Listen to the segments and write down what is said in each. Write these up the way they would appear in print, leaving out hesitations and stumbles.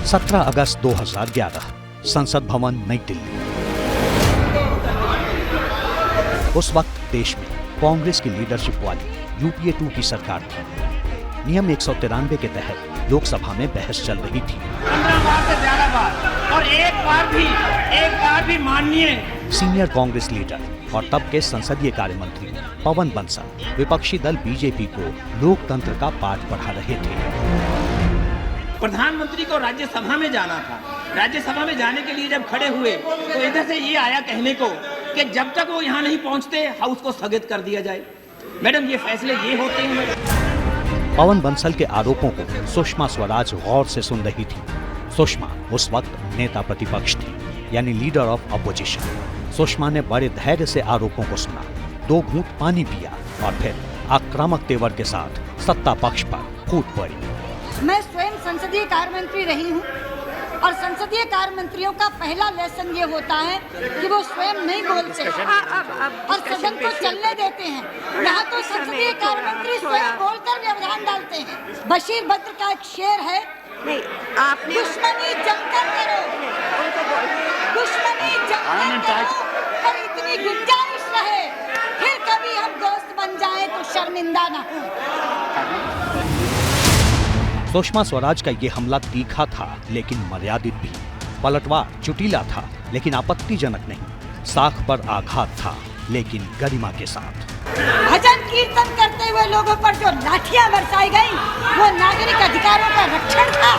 17 अगस्त 2011 संसद भवन नई दिल्ली। उस वक्त देश में कांग्रेस की लीडरशिप वाली यूपीए 2 की सरकार थी। नियम 193 के तहत लोकसभा में बहस चल रही थी। 15 बार से ज्यादा बार और एक बार भी माननीय सीनियर कांग्रेस लीडर और तब के संसदीय कार्य मंत्री पवन बंसल विपक्षी दल बीजेपी को लोकतंत्र का पाठ पढ़ा रहे थे। प्रधानमंत्री को राज्यसभा में जाना था। राज्यसभा में जाने के लिए जब खड़े हुए तो इधर से ये आया कहने को कि जब तक वो यहाँ नहीं पहुँचते हाउस को स्थगित कर दिया जाए। मैडम ये फैसले ये होते हैं। पवन बंसल के आरोपों को सुषमा स्वराज गौर से सुन रही थी। सुषमा उस वक्त नेता प्रतिपक्ष थी, यानी लीडर ऑफ अपोजिशन। सुषमा ने बड़े धैर्य से आरोपों को सुना, 2 घूंट पानी पिया और फिर आक्रामक तेवर के साथ सत्ता पक्ष पर फूट पड़ी। मैं स्वयं संसदीय कार्य मंत्री रही हूँ और संसदीय कार्य मंत्रियों का पहला लेसन ये होता है कि वो स्वयं नहीं बोलते और सदन को चलने देते हैं। यहाँ तो संसदीय कार्य मंत्री स्वयं बोलकर व्यवधान डालते हैं। बशीर बद्र का एक शेर है, नहीं आपने दुश्मनी जमकर करो, दुश्मनी जमकर करो, पर इतनी गुंजाइश रहे फिर कभी हम दोस्त बन जाएं तो शर्मिंदा न हो। सुषमा स्वराज का ये हमला तीखा था लेकिन मर्यादित भी। पलटवार चुटीला था लेकिन आपत्तिजनक नहीं। साख पर आघात था लेकिन गरिमा के साथ। भजन कीर्तन करते हुए लोगों पर जो लाठियां बरसाई गई वो नागरिक अधिकारों का रक्षण था।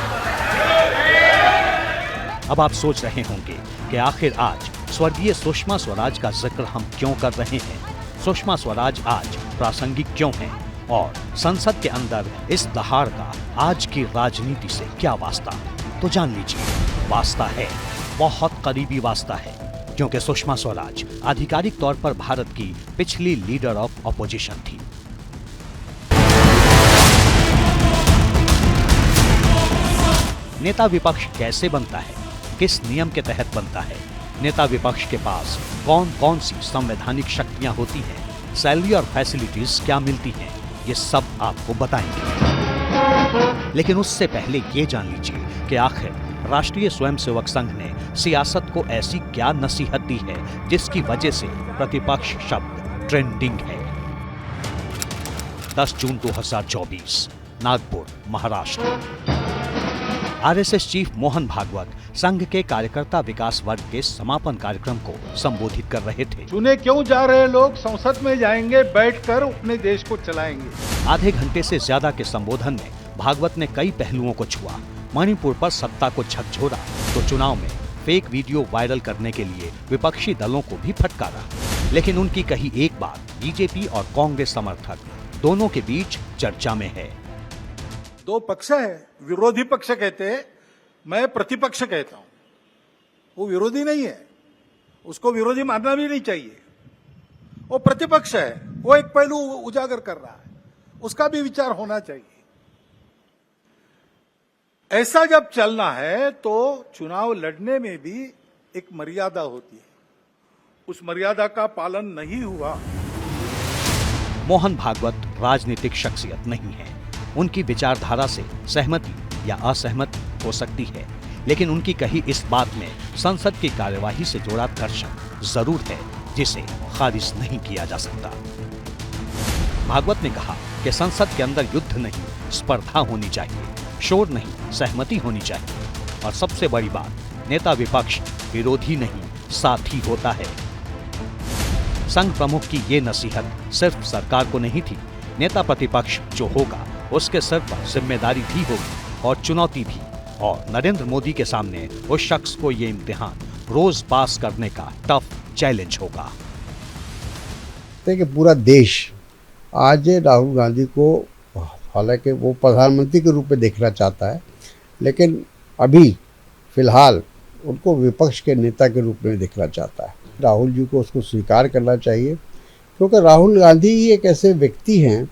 अब आप सोच रहे होंगे कि आखिर आज स्वर्गीय सुषमा स्वराज का जिक्र हम क्यों कर रहे हैं। सुषमा स्वराज आज प्रासंगिक क्यों है और संसद के अंदर इस दहाड़ का आज की राजनीति से क्या वास्ता, तो जान लीजिए। वास्ता है, बहुत करीबी वास्ता है, क्योंकि सुषमा स्वराज आधिकारिक तौर पर भारत की पिछली लीडर ऑफ अपोजिशन थी। नेता विपक्ष कैसे बनता है, किस नियम के तहत बनता है, नेता विपक्ष के पास कौन कौन सी संवैधानिक शक्तियां होती हैं, सैलरी और फैसिलिटीज क्या मिलती हैं, ये सब आपको बताएंगे। लेकिन उससे पहले ये जान लीजिए कि आखिर राष्ट्रीय स्वयंसेवक संघ ने सियासत को ऐसी क्या नसीहत दी है जिसकी वजह से प्रतिपक्ष शब्द ट्रेंडिंग है। 10 जून 2024 नागपुर, महाराष्ट्र। आरएसएस चीफ मोहन भागवत संघ के कार्यकर्ता विकास वर्ग के समापन कार्यक्रम को संबोधित कर रहे थे। चुने क्यों जा रहे लोग संसद में जाएंगे, बैठकर अपने देश को चलाएंगे। आधे घंटे से ज्यादा के संबोधन में भागवत ने कई पहलुओं को छुआ। मणिपुर पर सत्ता को झकझोरा तो चुनाव में फेक वीडियो वायरल करने के लिए विपक्षी दलों को भी फटकारा। लेकिन उनकी कही एक बात बीजेपी और कांग्रेस समर्थक दोनों के बीच चर्चा में है। 2 पक्ष है, विरोधी पक्ष कहते हैं, मैं प्रतिपक्ष कहता हूं। वो विरोधी नहीं है, उसको विरोधी मानना भी नहीं चाहिए। वो प्रतिपक्ष है, वो एक पहलू उजागर कर रहा है, उसका भी विचार होना चाहिए। ऐसा जब चलना है तो चुनाव लड़ने में भी एक मर्यादा होती है, उस मर्यादा का पालन नहीं हुआ। मोहन भागवत राजनीतिक शख्सियत नहीं है। उनकी विचारधारा से सहमति या असहमति हो सकती है, लेकिन उनकी कही इस बात में संसद की कार्यवाही से जुड़ा दर्शन जरूर है जिसे खारिज नहीं किया जा सकता। भागवत ने कहा कि संसद के अंदर युद्ध नहीं, स्पर्धा होनी चाहिए, शोर नहीं, सहमति होनी चाहिए। और सबसे बड़ी बात, नेता विपक्ष विरोधी नहीं, साथी होता है। संघ प्रमुख की ये नसीहत सिर्फ सरकार को नहीं थी। नेता प्रतिपक्ष जो होगा उसके सर पर जिम्मेदारी भी होगी और चुनौती भी। और नरेंद्र मोदी के सामने उस शख्स को ये इम्तिहान रोज पास करने का टफ चैलेंज होगा। कि पूरा देश आज राहुल गांधी को हालांकि वो प्रधानमंत्री के रूप में देखना चाहता है, लेकिन अभी फिलहाल उनको विपक्ष के नेता के रूप में देखना चाहता है। राहुल जी को उसको स्वीकार करना चाहिए, क्योंकि राहुल गांधी ही एक ऐसे व्यक्ति हैं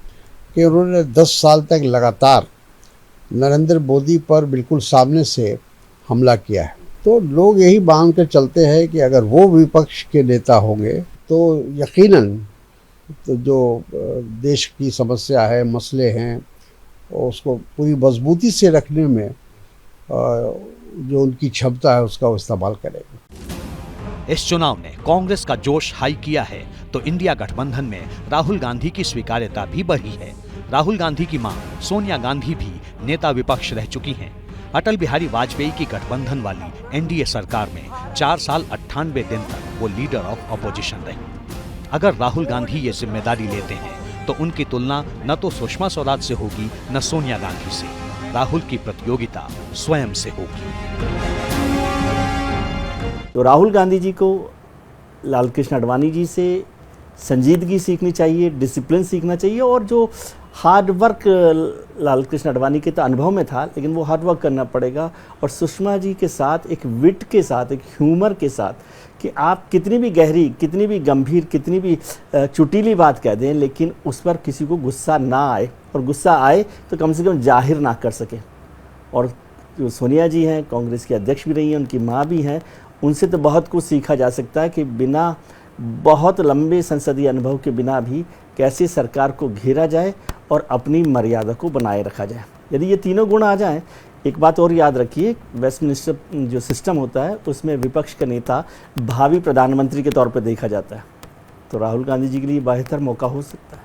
कि उन्होंने 10 साल तक लगातार नरेंद्र मोदी पर बिल्कुल सामने से हमला किया है। तो लोग यही मान कर चलते हैं कि अगर वो विपक्ष के नेता होंगे तो यकीनन तो जो देश की समस्या है, मसले हैं, उसको पूरी मजबूती से रखने में जो उनकी क्षमता है उसका वो इस्तेमाल करेंगे। इस चुनाव ने कांग्रेस का जोश हाई किया है तो इंडिया गठबंधन में राहुल गांधी की स्वीकार्यता भी बढ़ी है। राहुल गांधी की मां सोनिया गांधी भी नेता विपक्ष रह चुकी हैं। अटल बिहारी वाजपेयी की गठबंधन वाली एनडीए सरकार में 4 साल 98 दिन तक वो लीडर ऑफ अपोजिशन रही। अगर राहुल गांधी ये जिम्मेदारी लेते हैं तो उनकी तुलना न तो सुषमा स्वराज से होगी न सोनिया गांधी से। राहुल की प्रतियोगिता स्वयं से होगी। तो राहुल गांधी जी को लालकृष्ण आडवाणी जी से संजीदगी सीखनी चाहिए, डिसिप्लिन सीखना चाहिए, और जो हार्ड वर्क लालकृष्ण आडवाणी के तो अनुभव में था, लेकिन वो हार्ड वर्क करना पड़ेगा। और सुषमा जी के साथ एक विट के साथ, एक ह्यूमर के साथ, कि आप कितनी भी गहरी, कितनी भी गंभीर, कितनी भी चुटीली बात कह दें, लेकिन उस पर किसी को गुस्सा ना आए, और गुस्सा आए तो कम से कम जाहिर ना कर सके। और जो सोनिया जी हैं, कांग्रेस की अध्यक्ष भी रही हैं, उनकी माँ भी हैं, उनसे तो बहुत कुछ सीखा जा सकता है कि बिना बहुत लंबे संसदीय अनुभव के बिना भी कैसे सरकार को घेरा जाए और अपनी मर्यादा को बनाए रखा जाए। यदि ये तीनों गुण आ जाएं, एक बात और याद रखिए, वेस्टमिनिस्टर जो सिस्टम होता है उसमें विपक्ष का नेता भावी प्रधानमंत्री के तौर पर देखा जाता है। तो राहुल गांधी जी के लिए बेहतर मौका हो सकता है।